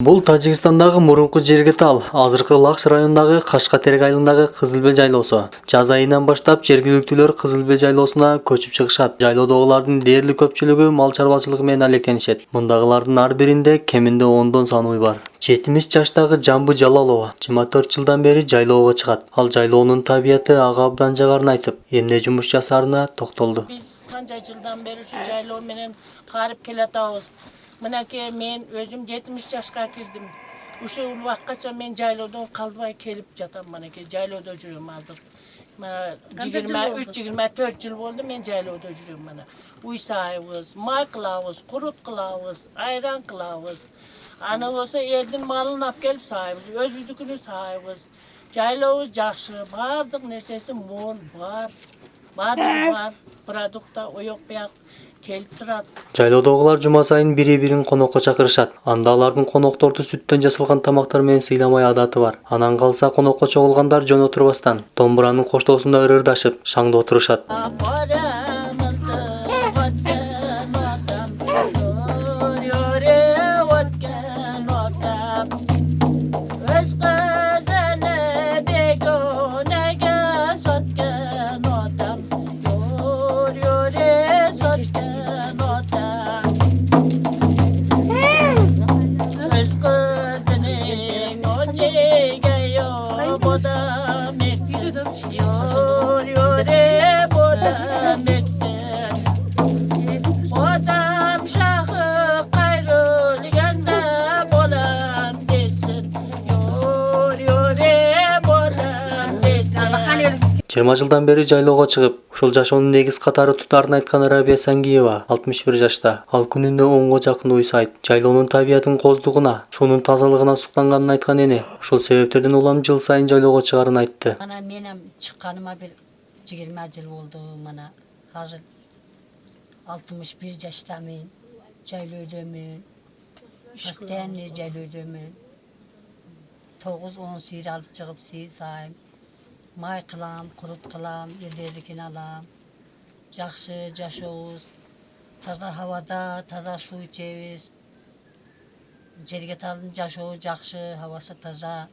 Бул Тажикстандагы мурунку Жергетал, азыркы Лакш районундагы Кашкатерек айылындагы Кызылбел жайлоосу. Жаз айынан баштап жергиликтүүлөр Кызылбел жайлоосуна көчүп чыгышат. Жайлоодогулардын дээрлик көпчүлүгү мал чарбачылыгы менен алектенишет. Мындагылардын ар биринде кеминде 10 сануй бар. 70 жаштагы Жамбы Жалалова 24 жылдан бери жайлоого чыгат. Ал жайлоонун табияты ага абдан жагарын айтып, эмне жумуш жасаарына токтолду. Biz kanca жылдан beri şu jayloo menen karıp kelatabız. Mınake men özüm 70 yaşka kirdim. Uşu vakkaça men jayloodan kalbay kelip jatam manake jaylooda жүрөм азыр. Mana 23-24 yıl oldu men jaylooda жүрөм mana. Uy sayыбыз, may kılabız, kurut kılabız, ayran kılabız. Ana olsa eldin malını alып kelip sayыбыз, özümüzdükünü sayыбыз. Jayloobuz жакшы, бардык нерсеси мол бар. Бар, продукта оёк бияк келип турат. Жайлоодогулар жума сайын бири-бирин конокко чакырышат. Анда алардын конокторду сүттөн жасалган тамактар менен сыйламай адаты бар. Анан калса конокко чогулгандар жөн отурбастан домбуранын коштоосунда ырырдашып, шаңда отурушат. Жыйырма жылдан бери жайлоого чыгып, ушул жашоонун негиз катары тутаарын айткан Рабия Сангиева 61 жашта. Ал күнүнө 10го жакын уй сайт. Жайлоонун табиятынын коздугуна, суунун тазалыгына суктанганын айткан эне. Ушул себептерден улам жыл сайын жайлоого чыгарын айтты. Mana menem çıkkanıma bir 20 yıl oldu mana. Hazır 61 yaştamen. Jaylöydömün. Pastenli jaylöydömün. 9-10 sıyır alıp çıkıp sıyır sayım. May kılam, kurut kılam, yerlerikini alam. Jakşı jaşoğuz. Taza havada, taza su içeviz. Jergetal'ın jaşoğu jakşı, havası taza.